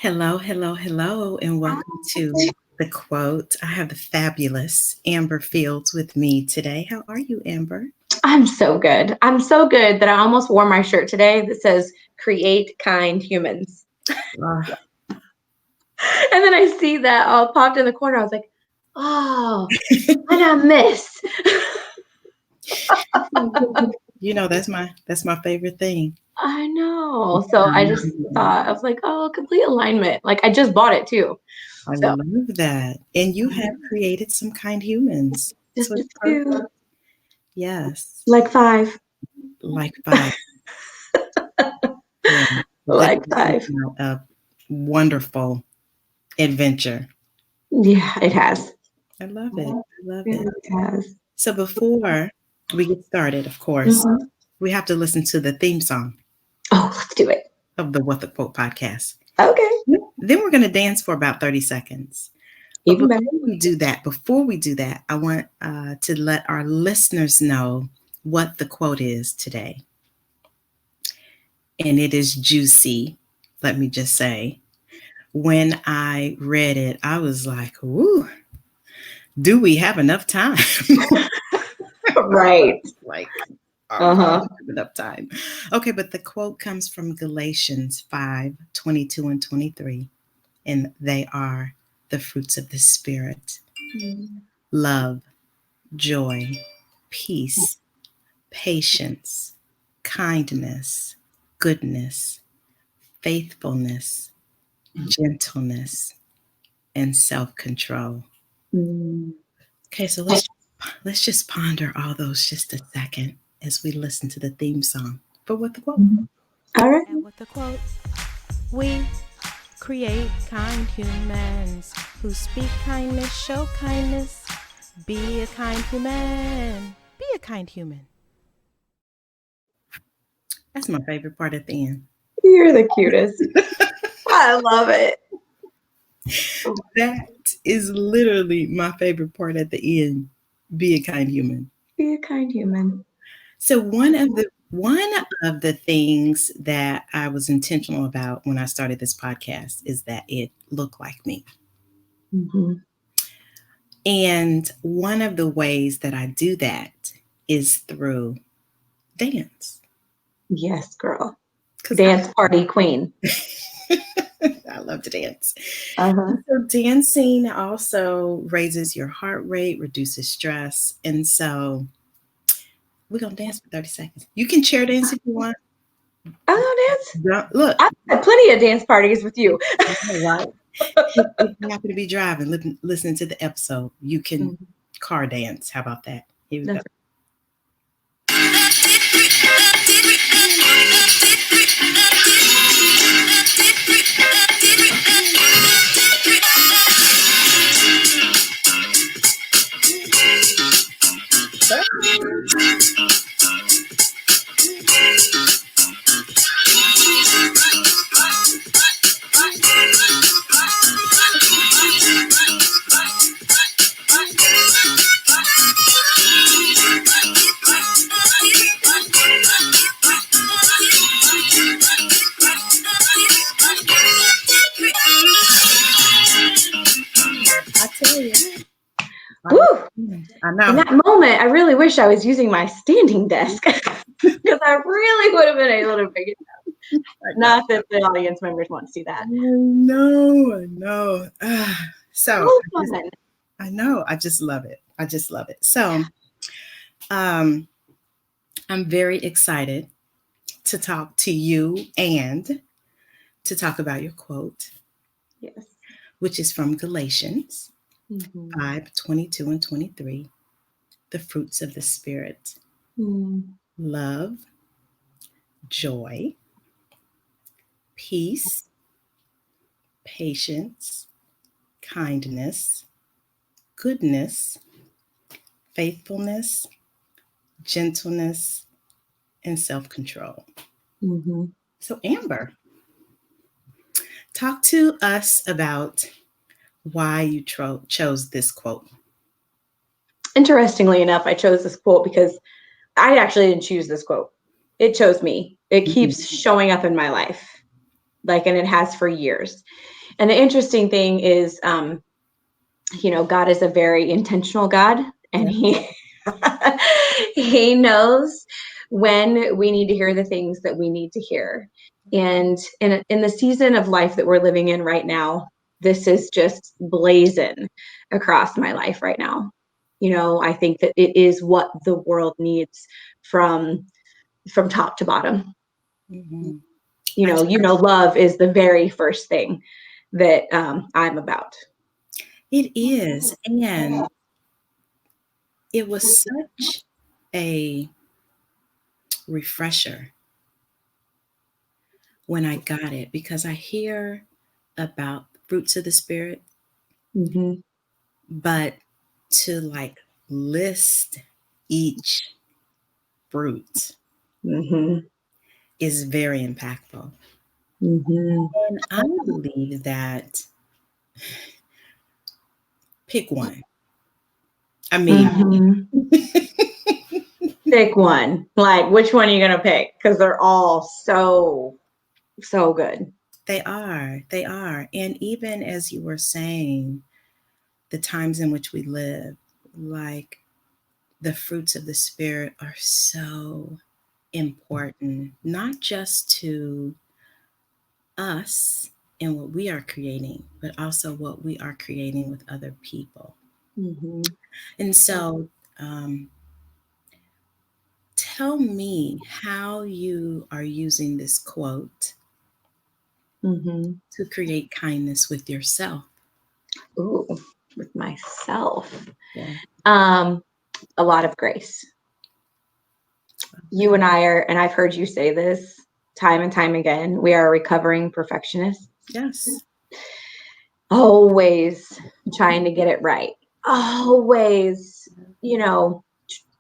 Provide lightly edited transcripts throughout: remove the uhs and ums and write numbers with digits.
Hello, hello, hello, and welcome to The Quote. I have the fabulous Amber Fields with me today. How are you, Amber? I'm so good. I'm so good that I almost wore my shirt today that says "Create Kind Humans." Uh, And then I see that all popped in the corner. I was like, oh, what I miss. you know, that's my favorite thing. I know. So I just thought, I was like, oh, complete alignment. Like I just bought it too. I So love that. And you have created some kind humans. just So a it's few, perfect. Yes, like five, like five. Yeah, that like has five. been a wonderful adventure. Yeah, it has. I love it. I love it. It has. So before we get started, of course, Mhm. we have to listen to the theme song Oh, let's do it. of the What the Quote podcast. Okay. Then we're going to dance for about 30 seconds. But Even better. before we do that, I want to let our listeners know what the quote is today. And it is juicy, let me just say. When I read it, I was like, ooh, do we have enough time? Right. Like, Uh-huh. enough time. Okay, but the quote comes from Galatians 5:22 and 23. And they are the fruits of the Spirit: love, joy, peace, patience, kindness, goodness, faithfulness, gentleness, and self-control. Mm. Okay, so let's just ponder all those just a second as we listen to the theme song for What the Quote. All right. And with the quote, we create kind humans who speak kindness, show kindness. Be a kind human. Be a kind human. That's my favorite part at the end. You're the cutest. I love it. That is literally my favorite part at the end. Be a kind human. Be a kind human. So one of the things that I was intentional about when I started this podcast is that it looked like me. Mm-hmm. And one of the ways that I do that is through dance. Yes, girl. 'Cause Dance party queen. I love to dance. Uh-huh. So dancing also raises your heart rate, reduces stress. And so we're going to dance for 30 seconds. You can chair dance if you want. I love dance. Look, I've had plenty of dance parties with you. right? If you happen to be driving, listening to the episode, you can car dance. How about that? Here we go. I tell you. Woo! I know. In that moment, I really wish I was using my standing desk because I really would have been able to figure it out. Not that the audience members want to see that. No. So So fun. I know. I just love it. I just love it. So I'm very excited to talk to you and to talk about your quote, Yes. which is from Galatians Mm-hmm. 5:22 and 23. The fruits of the Spirit: love, joy, peace, patience, kindness, goodness, faithfulness, gentleness, and self-control. Mm-hmm. So, Amber, talk to us about why you chose this quote. Interestingly enough, I chose this quote because I actually didn't choose this quote. It chose me. It keeps showing up in my life. and it has for years. And the interesting thing is, God is a very intentional God, and he knows when we need to hear the things that we need to hear. And in the season of life that we're living in right now, this is just blazing across my life right now. I think that it is what the world needs from top to bottom. Mm-hmm. Love is the very first thing that I'm about. It is. And it was such a refresher when I got it, because I hear about fruits of the Spirit, Mm-hmm. but to like list each fruit Mm-hmm. is very impactful. Mm-hmm. And I believe that pick one. I mean, Pick one. Like, which one are you going to pick? Because they're all so good. They are. They are. And even as you were saying, the times in which we live, like the fruits of the Spirit are so important, not just to us and what we are creating, but also what we are creating with other people. Mm-hmm. And so, tell me how you are using this quote Mm-hmm. to create kindness with yourself. Ooh, with myself. Yeah. A lot of grace. You and I are, and I've heard you say this time and time again, we are recovering perfectionists. Yes. Always trying to get it right. Always, trying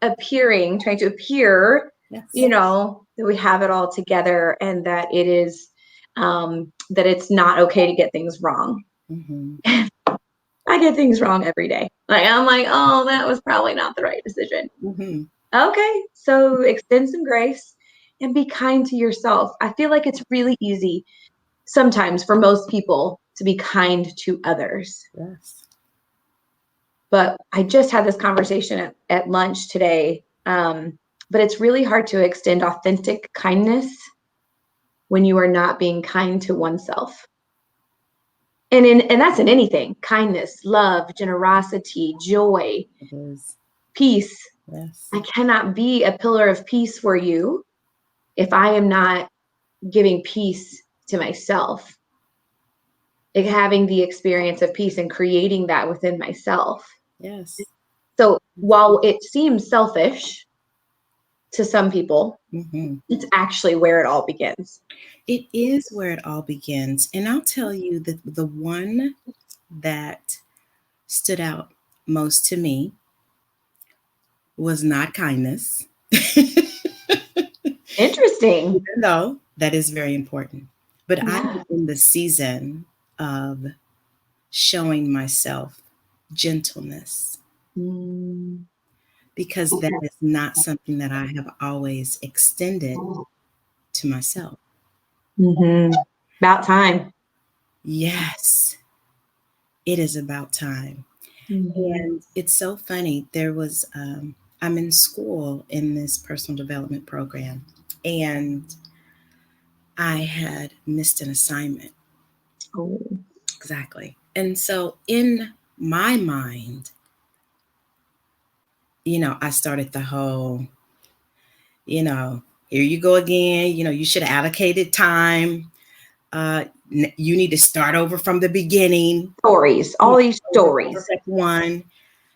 to appear, Yes. that we have it all together, and that it is, that it's not okay to get things wrong. Mm-hmm. I get things wrong every day. Like, I'm like, oh, that was probably not the right decision. Mm-hmm. Okay, so extend some grace and be kind to yourself. I feel like it's really easy sometimes for most people to be kind to others. Yes. But I just had this conversation at lunch today. But it's really hard to extend authentic kindness when you are not being kind to oneself. And that's in anything: kindness, love, generosity, joy, It is. peace. Yes. I cannot be a pillar of peace for you if I am not giving peace to myself, like having the experience of peace and creating that within myself. Yes. So while it seems selfish to some people, Mm-hmm. it's actually where it all begins. It is where it all begins. And I'll tell you that the one that stood out most to me was not kindness. Interesting. Even though that is very important. But Yeah. I'm in the season of showing myself gentleness, because that is not something that I have always extended to myself. Mm-hmm. About time. Yes, it is about time. Mm-hmm. And it's so funny. I'm in school in this personal development program, and I had missed an assignment. Oh. Exactly. And so in my mind, I started the whole, here you go again. You should have allocated time. You need to start over from the beginning. Stories, all these stories. Perfect one.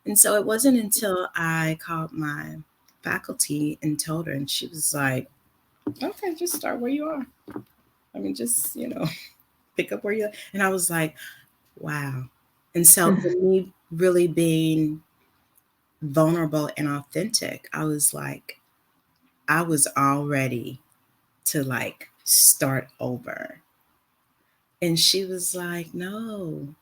And so it wasn't until I called my faculty and told her, and she was like, okay, just start where you are. I mean, just, pick up where you are. And I was like, wow. And so for me really being vulnerable and authentic, I was all ready to like start over. And she was like, no.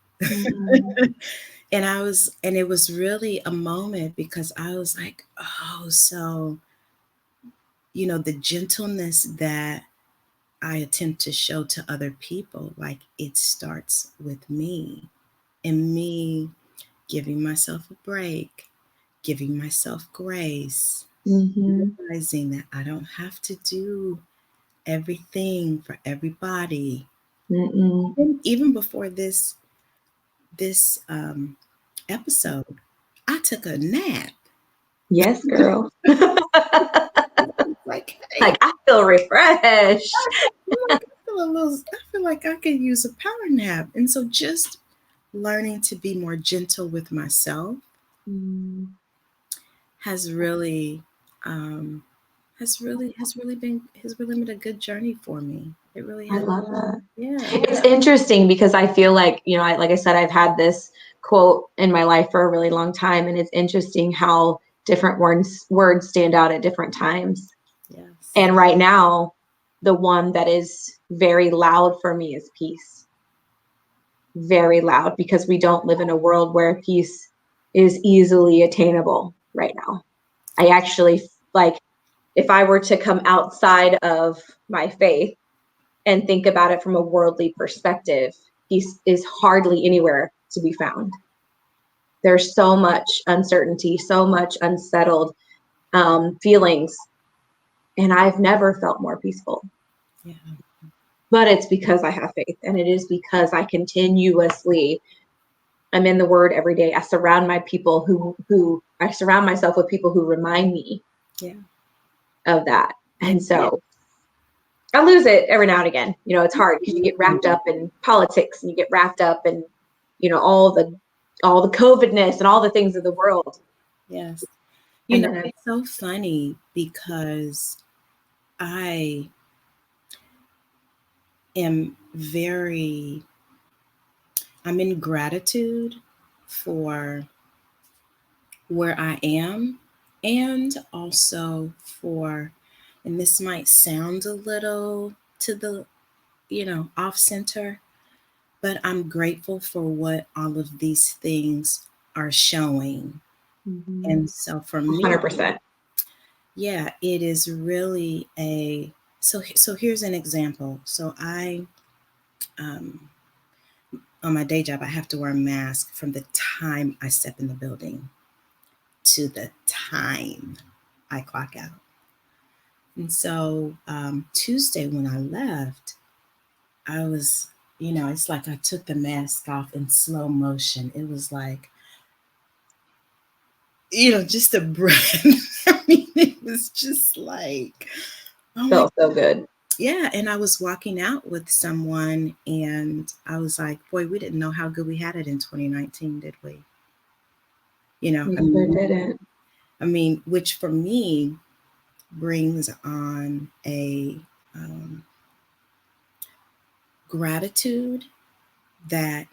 And it was really a moment, because I was like, oh, so, the gentleness that I attempt to show to other people, like it starts with me, and me giving myself a break, giving myself grace, realizing that I don't have to do everything for everybody. Even before this episode, I took a nap. Yes, girl. Like, hey, Like, I feel refreshed. I feel like I could use a power nap. And so just learning to be more gentle with myself has really been a good journey for me. It really I has. love that. Yeah. It's interesting because I feel like, like I said, I've had this quote in my life for a really long time, and it's interesting how different words stand out at different times. Yes. And right now, the one that is very loud for me is peace. Very loud, because we don't live in a world where peace is easily attainable right now. I actually, like, if I were to come outside of my faith and think about it from a worldly perspective, peace is hardly anywhere to be found. There's so much uncertainty, so much unsettled feelings, and I've never felt more peaceful. Yeah. But it's because I have faith, and it is because I continuously, I'm in the Word every day. I surround myself with people who remind me of that. And so I lose it every now and again. It's hard because you get wrapped up in politics, and you get wrapped up in, all the COVIDness and all the things of the world. Yes. And it's so funny because I am I'm in gratitude for where I am, and also for, and this might sound a little to the, off center, but I'm grateful for what all of these things are showing. And so for me, 100%. Yeah, it is really so here's an example. So I on my day job, I have to wear a mask from the time I step in the building to the time I clock out. And so Tuesday when I left, I was, it's like I took the mask off in slow motion. It was like, just a breath. I mean, it was just like, oh felt so good. Yeah, and I was walking out with someone, and I was like, boy, we didn't know how good we had it in 2019, did we? We sure didn't. I mean, which for me brings on a gratitude that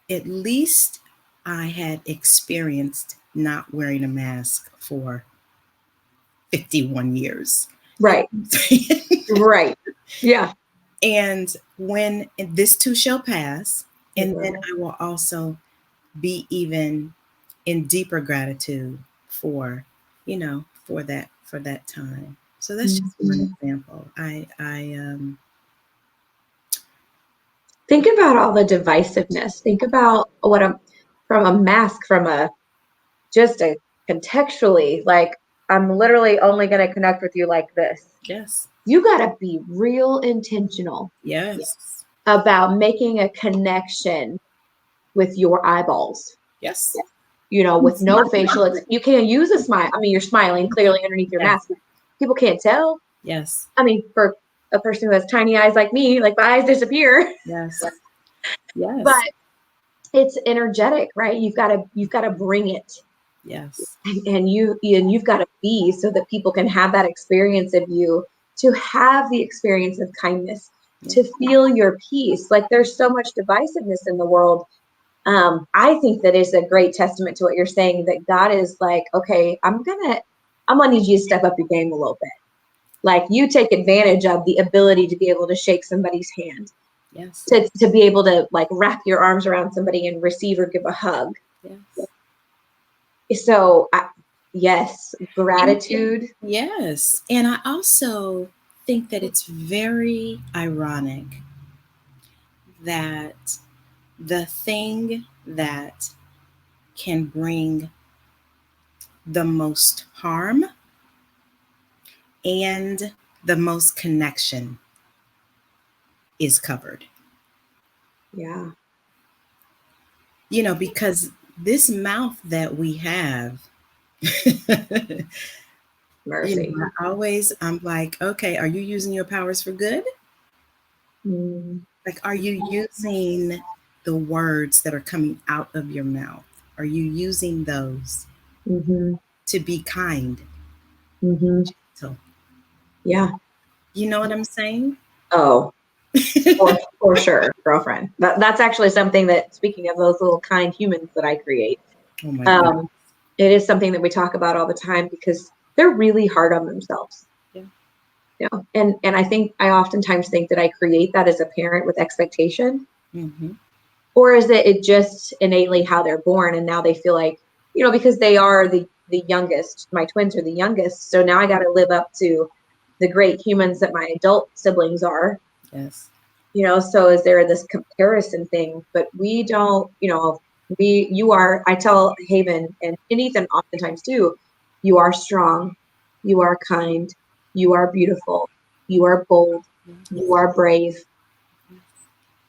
at least I had experienced not wearing a mask for 51 years. Right. Right. Yeah. And when this too shall pass, and then I will also be even in deeper gratitude for, for that time. So that's just one example. I think about all the divisiveness. Think about from a mask, just a contextually, like, I'm literally only going to connect with you like this. Yes. You got to be real intentional. Yes. About making a connection with your eyeballs. Yes. With no facial, you can't use a smile. I mean, you're smiling clearly underneath your mask. People can't tell. Yes. I mean, for a person who has tiny eyes like me, like, my eyes disappear. Yes. Yes. But it's energetic, right? You've got to bring it. Yes. And you've got to be, so that people can have that experience of you, to have the experience of kindness, to feel your peace. Like, there's so much divisiveness in the world. I think that is a great testament to what you're saying, that God is like, okay, I'm gonna need you to step up your game a little bit. Like, you take advantage of the ability to be able to shake somebody's hand. Yes. To be able to, like, wrap your arms around somebody and receive or give a hug. Yes. So, yes, gratitude. Yes. And I also think that it's very ironic that the thing that can bring the most harm and the most connection is covered. Yeah. Because this mouth that we have, Mercy. I'm like, okay, are you using your powers for good? Mm. Like, are you using the words that are coming out of your mouth? Are you using those Mm-hmm. to be kind? Mm-hmm. So, Yeah. you know what I'm saying? Oh, for sure, girlfriend. That's actually something that, speaking of those little kind humans that I create, Oh my God. it is something that we talk about all the time because they're really hard on themselves. Yeah. And I think I oftentimes think that I create that as a parent with expectation. Mm-hmm. Or is it just innately how they're born and now they feel like, because they are the youngest, my twins are the youngest. So now I got to live up to the great humans that my adult siblings are. Yes. So is there this comparison thing? But we don't, I tell Haven and Ethan oftentimes too, you are strong, you are kind, you are beautiful, you are bold, you are brave.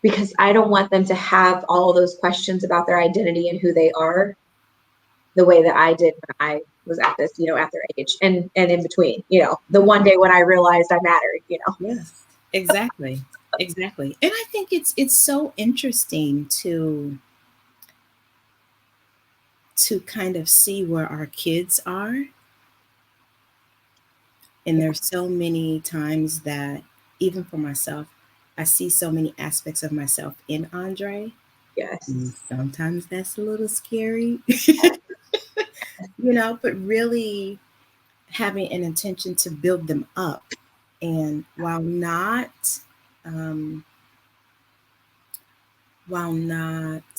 Because I don't want them to have all those questions about their identity and who they are the way that I did when I was at this, at their age and in between, the one day when I realized I mattered, Yes, exactly. Exactly. And I think it's so interesting to kind of see where our kids are. And there's so many times that even for myself, I see so many aspects of myself in Andre. Yes. And sometimes that's a little scary, but really having an intention to build them up. And um, while not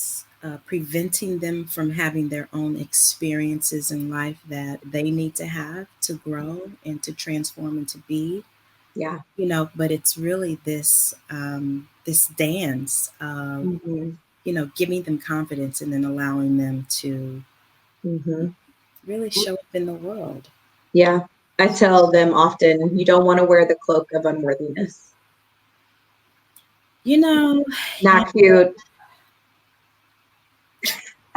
preventing them from having their own experiences in life that they need to have to grow and to transform and to be, Yeah. but it's really this dance of, Mm-hmm. giving them confidence and then allowing them to Mm-hmm. really show up in the world. Yeah. I tell them often, you don't want to wear the cloak of unworthiness. Not cute.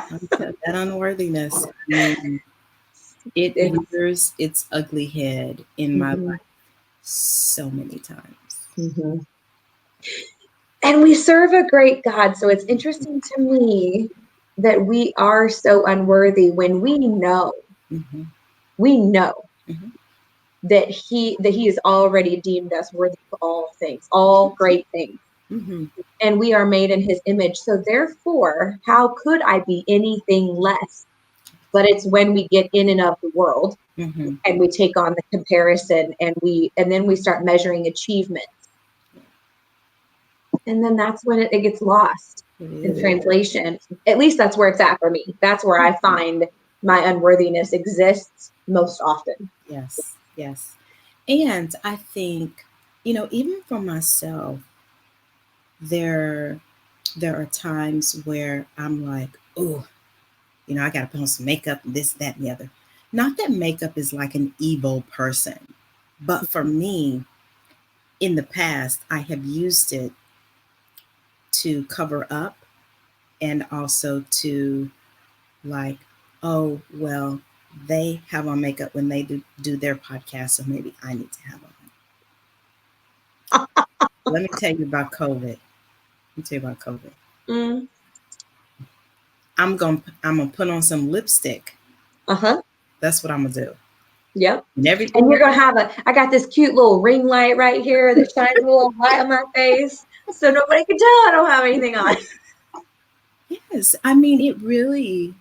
That unworthiness, I mean, it rears its ugly head in my life so many times. Mm-hmm. And we serve a great God. So it's interesting to me that we are so unworthy when we know Mm-hmm. Mm-hmm. that he has already deemed us worthy of all things, all great things. Mm-hmm. And we are made in his image. So therefore, how could I be anything less? But it's when we get in and of the world Mm-hmm. and we take on the comparison and then we start measuring achievements. And then that's when it gets lost in translation. At least that's where it's at for me. That's where I find my unworthiness exists most often. Yes, yes. And I think, even for myself, there are times where I'm like, oh, I got to put on some makeup, this, that, and the other. Not that makeup is like an evil person, but for me, in the past, I have used it to cover up and also to like, oh, well, they have on makeup when they do their podcast, so maybe I need to have on. Let me tell you about COVID. Mm. I'm gonna put on some lipstick. That's what I'm gonna do. Yep. And And you're gonna have I got this cute little ring light right here that shines a little light on my face, so nobody can tell I don't have anything on. Yes, I mean it really,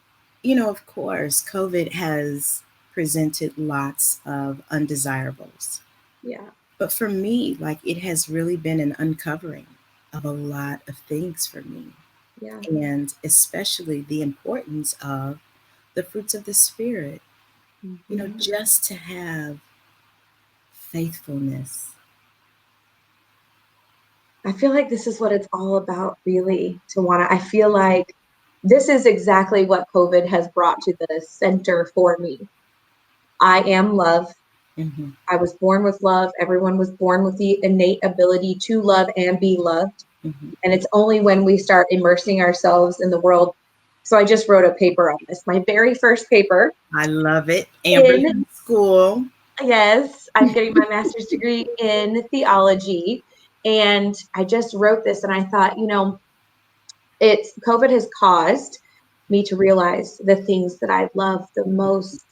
of course, COVID has presented lots of undesirables. Yeah. But for me, like it has really been an uncovering of a lot of things for me. Yeah. And especially the importance of the fruits of the Spirit, just to have faithfulness, I feel like this is what it's all about, really, I feel like this is exactly what COVID has brought to the center for me. I am love. Mm-hmm. I was born with love. Everyone was born with the innate ability to love and be loved. Mm-hmm. And it's only when we start immersing ourselves in the world. So I just wrote a paper on this, my very first paper. I love it. Amber's in school. Yes, I'm getting my master's degree in theology. And I just wrote this and I thought, COVID has caused me to realize the things that I love the most.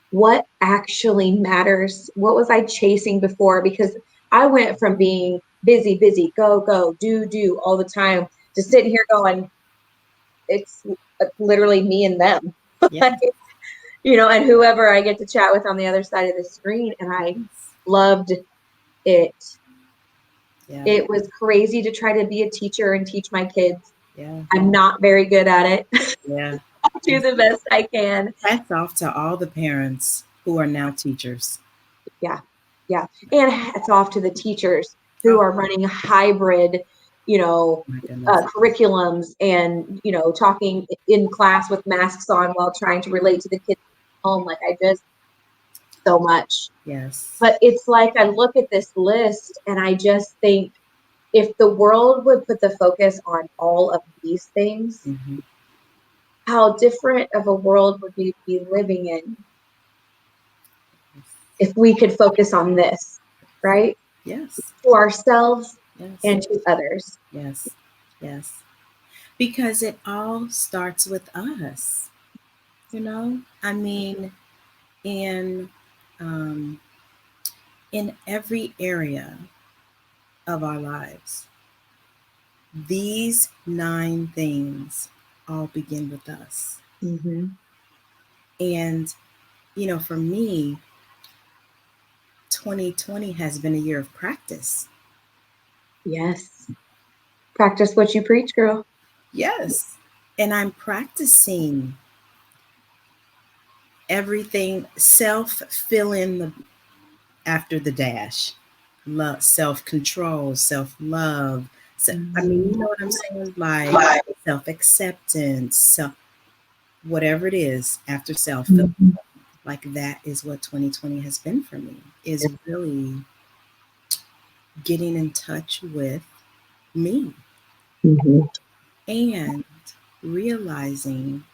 What actually matters? What was I chasing before? Because I went from being busy, go, do all the time to sitting here going, it's literally me and them. Yeah. And whoever I get to chat with on the other side of the screen. And I loved it. Yeah. It was crazy to try to be a teacher and teach my kids. Yeah. I'm not very good at it. Yeah. I do the best I can. Hats off to all the parents who are now teachers. Yeah. And hats off to the teachers who are running hybrid, curriculums and, talking in class with masks on while trying to relate to the kids at home. Like so much. Yes. But it's like, I look at this list and I just think, if the world would put the focus on all of these things, mm-hmm. how different of a world would we be living in if we could focus on this, right? Yes. To ourselves yes. and to others. Yes. Yes. Because it all starts with us. I mean, in every area of our lives, these 9 things all begin with us. Mm-hmm. And, for me, 2020 has been a year of practice. Yes. Practice what you preach, girl. Yes. And I'm practicing everything, fill in after the dash. Love, self-control, self-love. I mean, you know what I'm saying? Like self-acceptance, whatever it is after self. Mm-hmm. Like that is what 2020 has been for me, is really getting in touch with me. Mm-hmm. And realizing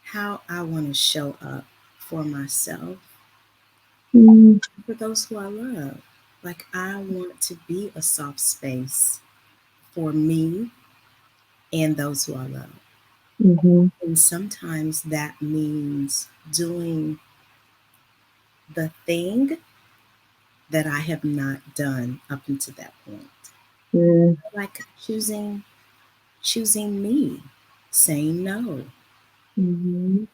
how I want to show up for myself, for those who I love. Like, I want to be a soft space for me and those who I love. Mm-hmm. And sometimes that means doing the thing that I have not done up until that point. Mm-hmm. Like choosing me, saying no. Mm-hmm.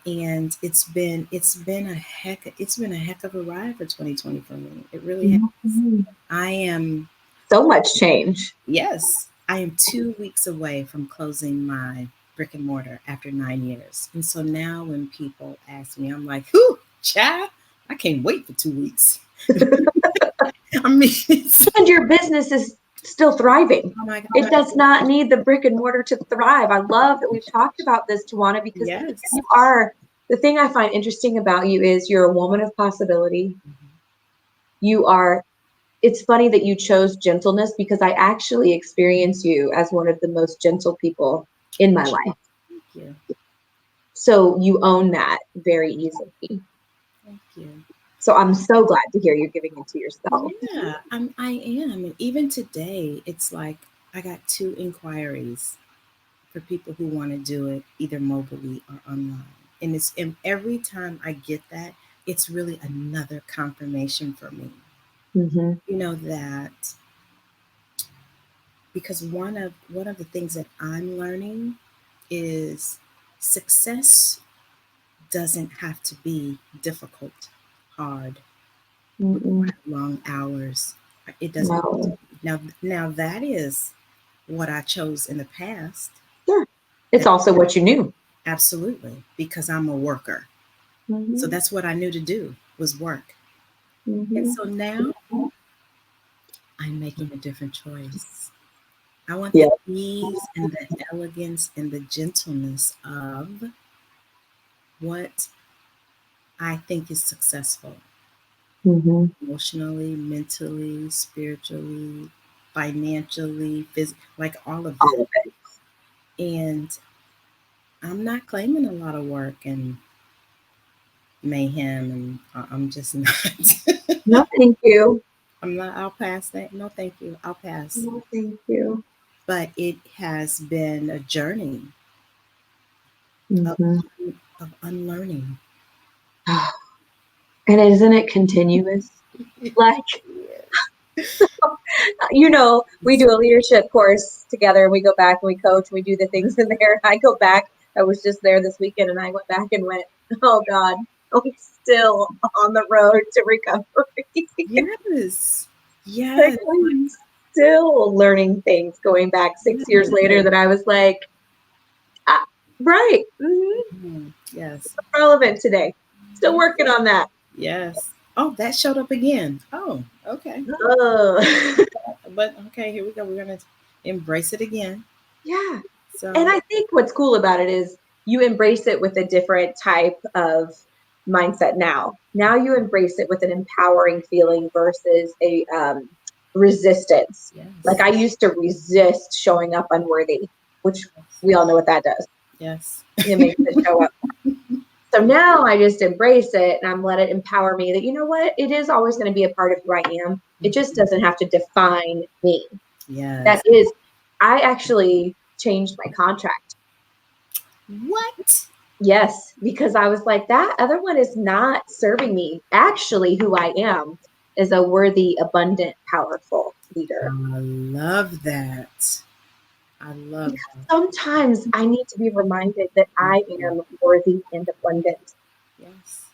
And it's been a heck of a ride for 2020 for me. It really has. Mm-hmm. I am so much change. Yes, I am 2 weeks away from closing my brick and mortar after 9 years. And so now when people ask me, I'm like, whew, child, I can't wait for 2 weeks. I mean, and your business is still thriving. Oh my God. It does not need the brick and mortar to thrive. I love that we've talked about this, Tawana, because you are, the thing I find interesting about you is you're a woman of possibility. Mm-hmm. You are, it's funny that you chose gentleness, because I actually experience you as one of the most gentle people in my life. Thank you. So you own that very easily. Thank you. So I'm so glad to hear you're giving it to yourself. Yeah, I am. And even today, it's like I got 2 inquiries for people who want to do it either mobily or online. And every time I get that, it's really another confirmation for me. Mm-hmm. That because one of the things that I'm learning is success doesn't have to be difficult, hard, long hours. It doesn't. No. Now that is what I chose in the past. Sure. It's also what you knew. Absolutely, because I'm a worker. Mm-hmm. So that's what I knew to do, was work. Mm-hmm. And so now I'm making a different choice. I want Yeah. the ease and the elegance and the gentleness of what I think is successful Mm-hmm. emotionally, mentally, spiritually, financially, like all of All that. of it. And I'm not claiming a lot of work and mayhem, and I'm just not. No, thank you. I'm not. I'll pass that. No, thank you. I'll pass. No, thank you. But it has been a journey of, Mm-hmm. of unlearning. And isn't it continuous? Like, we do a leadership course together and we go back and we coach and we do the things in there. And I go back. I was just there this weekend and I went back and went, oh God, I'm still on the road to recovery. Yes. Like, Yes. I'm still learning things going back 6 years later that I was like, ah, right, Yes. relevant today. Still working on that. Yes. Oh, that showed up again. Oh, okay. Oh. But okay, here we go. We're gonna embrace it again. Yeah. So And I think what's cool about it is you embrace it with a different type of mindset now. Now you embrace it with an empowering feeling versus a resistance. yes. Like I used to resist showing up unworthy, which we all know what that does. Yes. It makes it show up. So now I just embrace it and I'm let it empower me that, you know what, it is always going to be a part of who I am. It just doesn't have to define me. Yes. That is, I actually changed my contract. What? Yes, because I was like, that other one is not serving me. Actually, who I am is a worthy, abundant, powerful leader. I love that. I love Because sometimes I need to be reminded that I am worthy and abundant. that. Yes.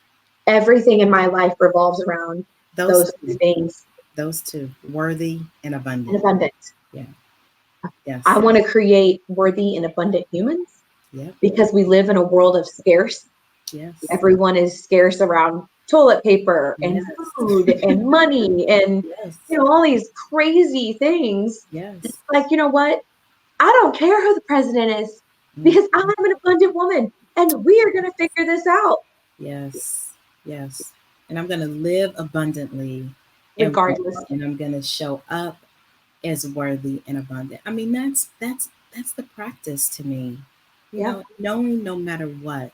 Everything in my life revolves around Those those two. things Those two. Worthy and and abundant. abundant. Yeah. Yes. I want to create worthy and abundant humans Yep. because we live in a world of scarce. Yes. Everyone is scarce around toilet paper and Yes. food and money and Yes. all these crazy things. Yes. It's like, you know what? I don't care who the president is because I'm an abundant woman and we are going to figure this out Yes. Yes. And I'm gonna live abundantly regardless. and I'm gonna show up as worthy and abundant. I mean, that's the practice to me. You Yeah. know, knowing no matter what,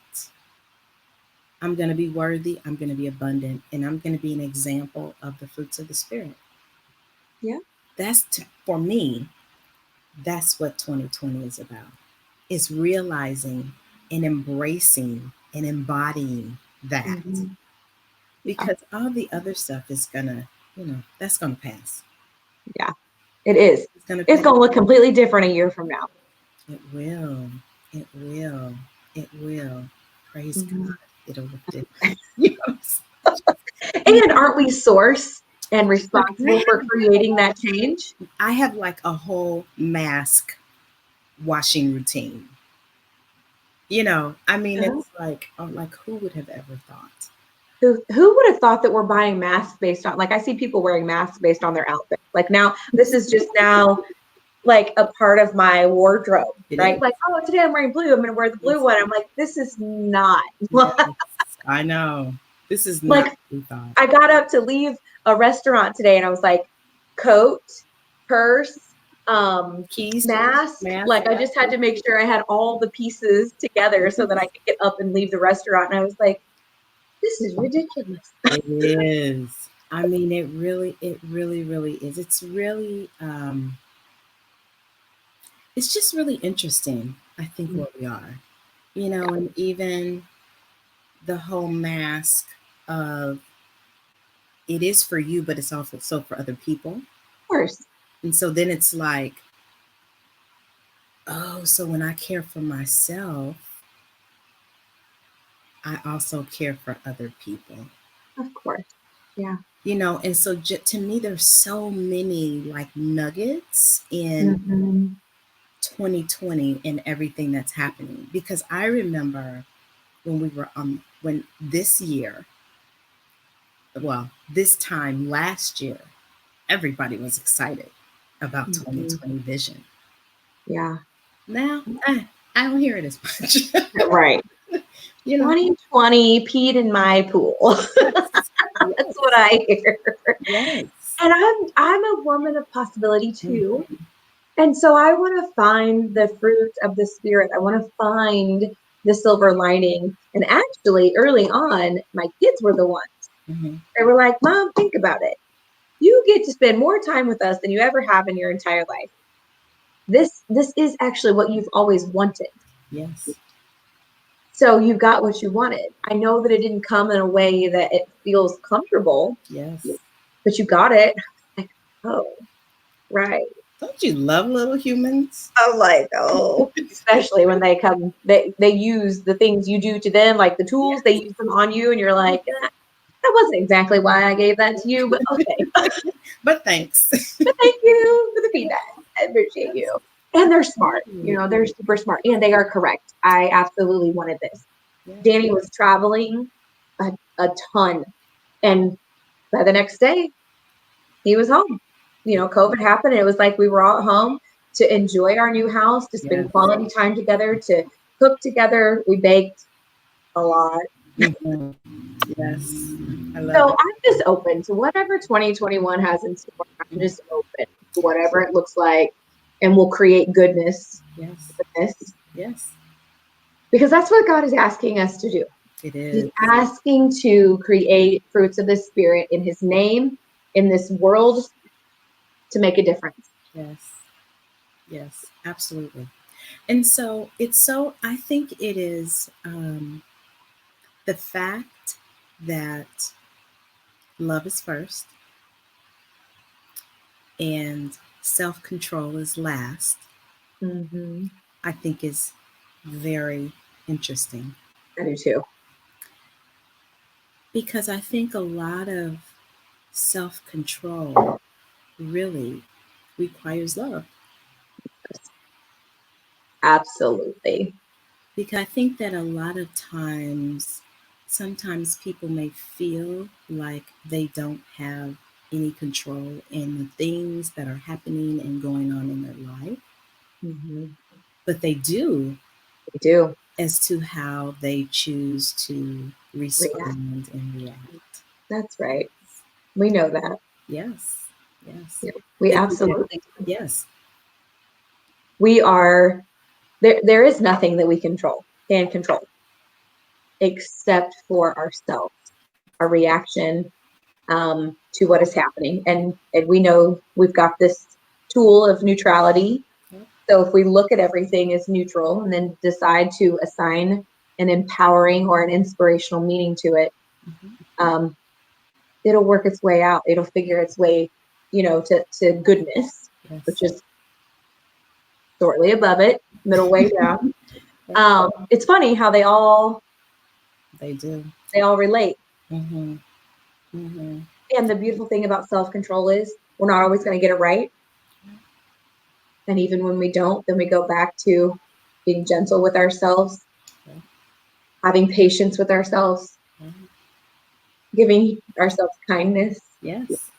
I'm going to be worthy, I'm going to be abundant, and I'm going to be an example of the fruits of the spirit. Yeah. For me, that's what 2020 is about. It's realizing and embracing and embodying that. Mm-hmm. Because all the other stuff is gonna, that's gonna pass. Yeah, it is. It's gonna It's pass. going to look completely different a year from now. It will. It will. It will. Praise Mm-hmm. God. It'll look different. Yes. And aren't we source and responsible for creating that change? I have like a whole mask washing routine. I mean, Uh-huh. it's like, who would have ever thought? Who would have thought that we're buying masks based on, like, I see people wearing masks based on their outfit. Like now, this is just now like a part of my wardrobe, It right? is. Like, oh, today I'm wearing blue. I'm going to wear the blue one. I'm like, this is not. Yes, I know. This is not Like, what we thought. I got up to leave a restaurant today and I was like, coat, purse, Keys, mask. Like I just had to make sure I had all the pieces together so that I could get up and leave the restaurant. And I was like, this is ridiculous. It is. I mean, it really, really is. It's just really interesting, I think, where we are. And even the whole mask of it is for you, but it's also so for other people. Of course. And so then it's like, oh, so when I care for myself, I also care for other people. Of course. Yeah. And so to me, there's so many like nuggets in 2020 and everything that's happening. Because I remember when we were when this year, well, this time last year, everybody was excited about Mm-hmm. 2020 vision. Yeah. Now, I don't hear it as much. Right. 2020 peed in my pool. Yes. That's what I hear. Yes. And I'm a woman of possibility too. Mhm. And so I want to find the fruit of the spirit. I want to find the silver lining. And actually, early on, my kids were the ones. Mhm. They were like, Mom, think about it. You get to spend more time with us than you ever have in your entire life. This is actually what you've always wanted. Yes. So you got what you wanted. I know that it didn't come in a way that it feels comfortable, Yes. but you got it. Like, oh, right. Don't you love little humans? I'm like, oh, especially when they come, they use the things you do to them, like the tools, they use them on you, and you're like, that wasn't exactly why I gave that to you, but okay. But thanks. But thank you for the feedback. I appreciate you. And they're smart. They're super smart, and they are correct. I absolutely wanted this. Yeah. Danny was traveling a ton, and by the next day, he was home. COVID happened, and it was like we were all at home to enjoy our new house, to spend Yes. quality time together, to cook together. We baked a lot. Mhm. Yes. I love So it. I'm just open to whatever 2021 has in store. I'm just open to whatever it looks like, and we'll create goodness Yes. with this, Yes. because that's what God is asking us to do. It He's is. asking to create fruits of the Spirit in His name, in this world, to make a difference. Yes. Yes. Absolutely. And so I think it is the fact that love is first and self-control is last, Mm-hmm. I think is very interesting, I do too. because I think a lot of self-control really requires love. Absolutely. Because I think that a lot of times, sometimes people may feel like they don't have any control in the things that are happening and going on in their life, Mm-hmm. but they do, We do. as to how they choose to React. respond and react. That's right. We know that. Yes, yes. Yeah, we They do that. absolutely do. Yes, We are there is nothing that we can control except for ourselves, our reaction to what is happening. And we know we've got this tool of neutrality. Yep. So if we look at everything as neutral and then decide to assign an empowering or an inspirational meaning to it, Mhm. it'll work its way out. It'll figure its way, to goodness, Yes. which is shortly above it, middle way down. It's funny how They do. they all relate. Mm-hmm. Mm-hmm. And the beautiful thing about self-control is we're not always going to get it right. And even when we don't, then we go back to being gentle with ourselves, Yeah. having patience with ourselves, Yeah. giving ourselves kindness. Yes,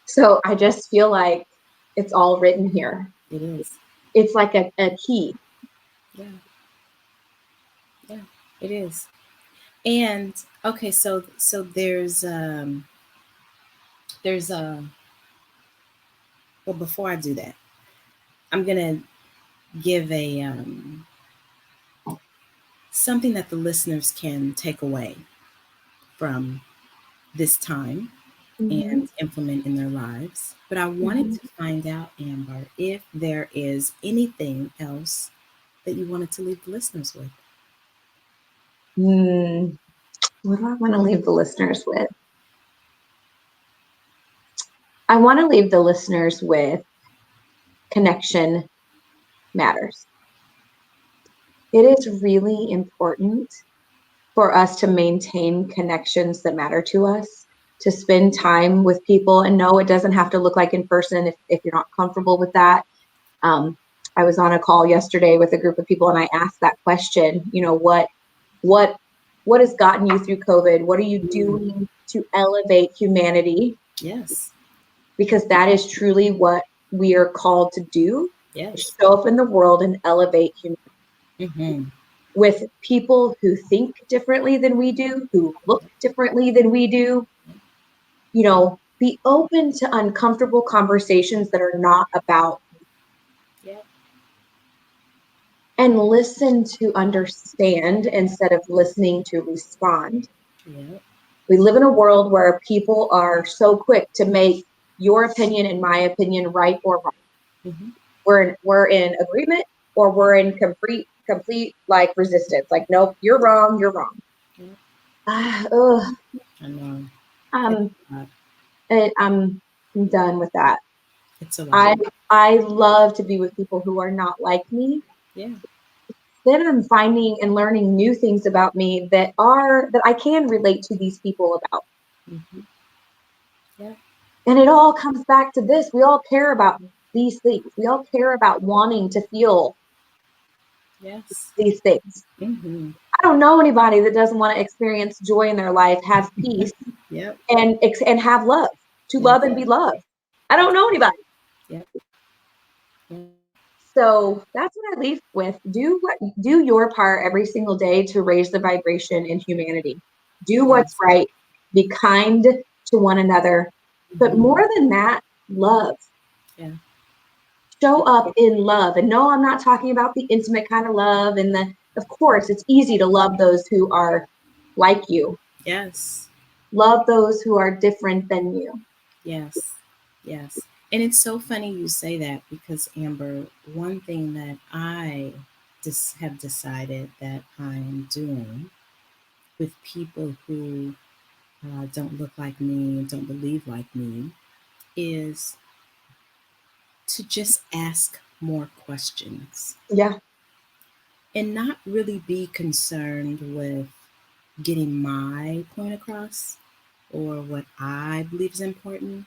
So I just feel like it's all written here. it is. It's like a key. Yeah, yeah, it is. And okay, so there's a well, before I do that, I'm gonna give a something that the listeners can take away from this time Mm-hmm. and implement in their lives. But I wanted Mm-hmm. to find out, Amber, if there is anything else that you wanted to leave the listeners with. What do I want to leave the listeners with? I want to leave the listeners with connection matters. It is really important for us to maintain connections that matter to us, to spend time with people. And no, it doesn't have to look like in person if you're not comfortable with that. I was on a call yesterday with a group of people, and I asked that question, what what has gotten you through COVID? What are you Mm, doing to elevate humanity? yes. because that is truly what we are called to do. Yes. Show up in the world and elevate humanity Mm-hmm. with people who think differently than we do, who look differently than we do. You know, be open to uncomfortable conversations that are not about you. Yep. And listen to understand instead of listening to respond. Yep. We live in a world where people are so quick to make your opinion and my opinion right or wrong. Mm-hmm. We're in agreement, or we're in complete like resistance. Like, nope, you're wrong. You're wrong. Yep. I I know. um, It's a lot. I'm done with that. It's a lot. I love to be with people who are not like me. Yeah. Then I'm finding and learning new things about me that I can relate to these people about. Mm-hmm. Yeah. And it all comes back to this. We all care about these things. We all care about wanting to feel Yes. these things. Mm-hmm. I don't know anybody that doesn't want to experience joy in their life, have peace, Yep. and have love, to Yes. love and be loved. I don't know anybody. Yep. Yep. So that's what I leave with. Do your part every single day to raise the vibration in humanity. Do what's Yes. right. Be kind to one another. But Mm-hmm. more than that, love. Yeah. Show up in love. And no, I'm not talking about the intimate kind of love. Of course, it's easy to love those who are like you. Yes. Love those who are different than you. Yes. Yes. And it's so funny you say that because, Amber, one thing that I just have decided that I am doing with people who don't look like me and don't believe like me is to just ask more questions Yeah, and not really be concerned with getting my point across or what I believe is important,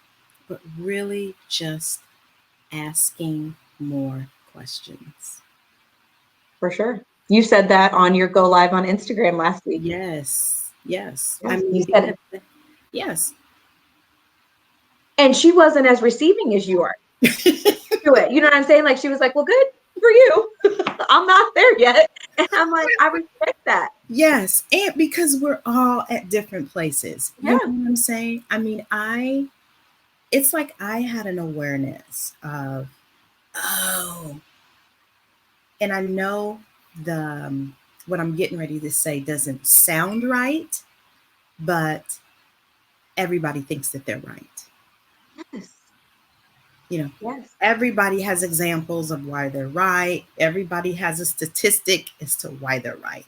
but really just asking more questions. for sure. You said that on your go live on Instagram last week. Yes, yes. I Yes, you mean, said it. yes. And she wasn't as receiving as you are to it. You know what I'm saying? Like, she was like, well, good for you. I'm not there yet. And I'm like, I respect that. Yes, and because we're all at different places. You Yeah. know what I'm saying? I mean, it's like I had an awareness of, oh, and I know what I'm getting ready to say doesn't sound right, but everybody thinks that they're right. Yes. You know, Yes. everybody has examples of why they're right. Everybody has a statistic as to why they're right.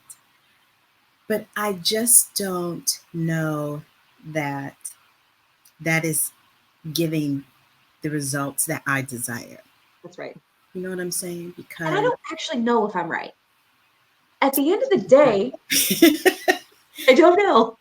But I just don't know that that is giving the results that I desire. That's right. You know what I'm saying? And I Because don't actually know if I'm right. At the end of the day, I don't know.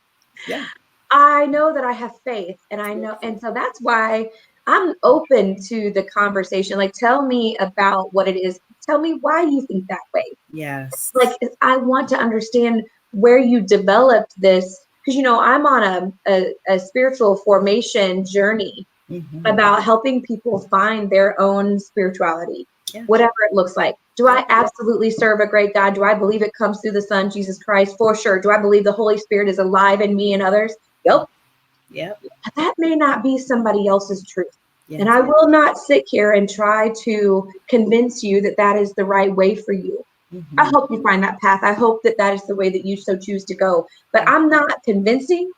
yeah, I know that I have faith, and I know, and so that's why I'm open to the conversation. Like, tell me about what it is. Tell me why you think that way. yes, Like, I want to understand where you developed this, because I'm on a spiritual formation journey hmm about helping people find their own spirituality, yeah, whatever it looks like. Do yeah, I absolutely serve a great God? Do I believe it comes through the Son, Jesus Christ? For sure. Do I believe the Holy Spirit is alive in me and others? Yep. yep, But that may not be somebody else's truth. And yes, I will not sit here and try to convince you that that is the right way for you. I hmm hope you find that path. I hope that that is the way that you so choose to go. But I'm not convincing.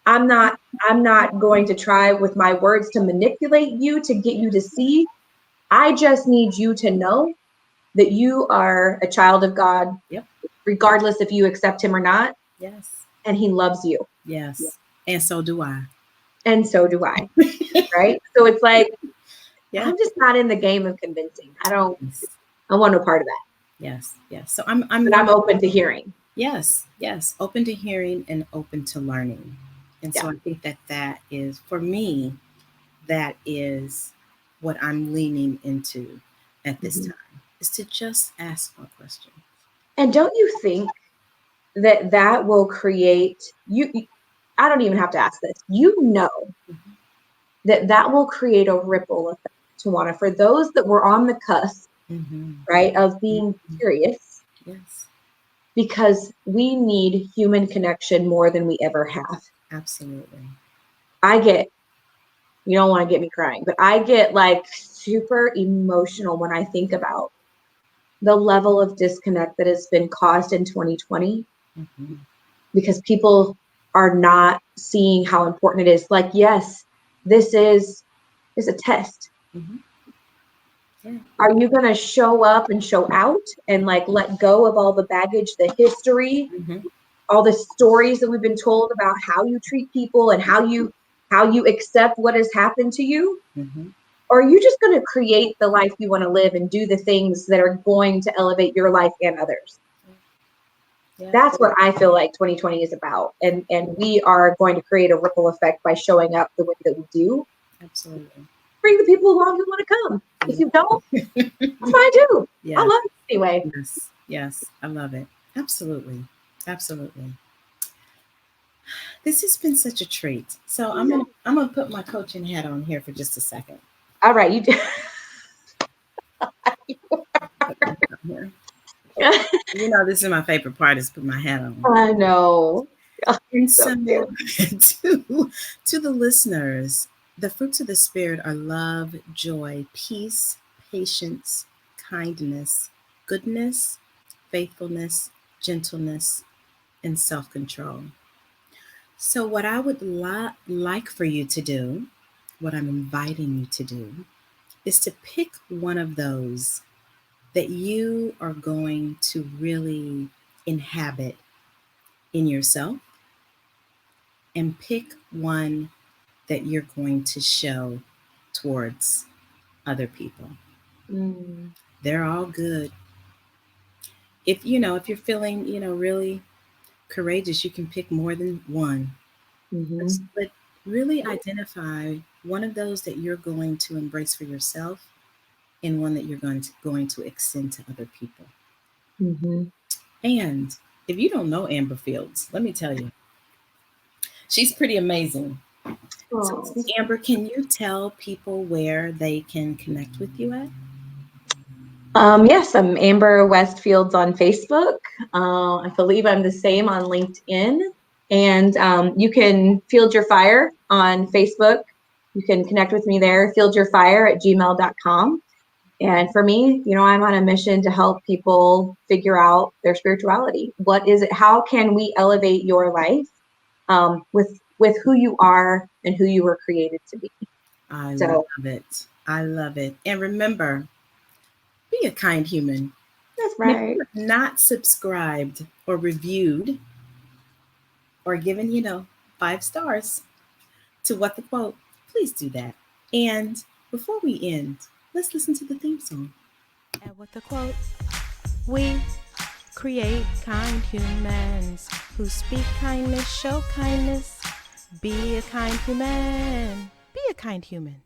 I'm not I'm not going to try with my words to manipulate you to get you to see. I just need you to know that you are a child of God, yep, regardless if you accept him or not, yes, and he loves you. yes. And so do I. And so do I. Right? So it's like, Yeah, I'm just not in the game of convincing. yes, I want no part of that. yes, yes. So I'm But I'm learning. open to hearing. Yes, yes. Open to hearing and open to learning. And Yeah. so I think that that is, for me, that is what I'm leaning into at this Mhm. time, is to just ask more questions. And don't you think that that will create I don't even have to ask this. that will create a ripple effect, Tawana, for those that were on the cusp, right, of being curious. Yes. Because we need human connection more than we ever have. Absolutely. You don't want to get me crying, but I get like super emotional when I think about the level of disconnect that has been caused in 2020 because people are not seeing how important it is. Like, yes, this is a test. Yeah. Are you going to show up and show out and like let go of all the baggage, the history, all the stories that we've been told about how you treat people and how you accept what has happened to you? Or are you just going to create the life you want to live and do the things that are going to elevate your life and others? Yeah. That's what I feel like 2020 is about. And we are going to create a ripple effect by showing up the way that we do. Absolutely. Bring the people along who want to come. If you don't, that's fine too. I love it anyway. Yes. Yes. I love it. Absolutely. Absolutely. This has been such a treat. So I'm gonna put my coaching hat on here for just a second. All right, you do. You know, this is my favorite part, is put my hat on. I know. And so to the listeners, the fruits of the Spirit are love, joy, peace, patience, kindness, goodness, faithfulness, gentleness, and self-control. So what I would like for you to do, what I'm inviting you to do, is to pick one of those that you are going to really inhabit in yourself, and pick one that you're going to show towards other people. They're all good. If you're feeling, really courageous, you can pick more than one. But really identify one of those that you're going to embrace for yourself, and one that you're going to extend to other people. And if you don't know Amber Fields, let me tell you, she's pretty amazing. So, Amber, can you tell people where they can connect with you at? Yes, I'm Amber Westfields on Facebook. I believe I'm the same on LinkedIn. And you can Field Your Fire on Facebook. You can connect with me there, fieldyourfire@gmail.com. And for me, I'm on a mission to help people figure out their spirituality. What is it? How can we elevate your life with who you are and who you were created to be? I love it. I love it. And remember, be a kind human. That's right. If you have not subscribed or reviewed or given, 5 stars to What the Quote, please do that. And before we end, let's listen to the theme song. At What the Quote, we create kind humans who speak kindness, show kindness. Be a kind human. Be a kind human.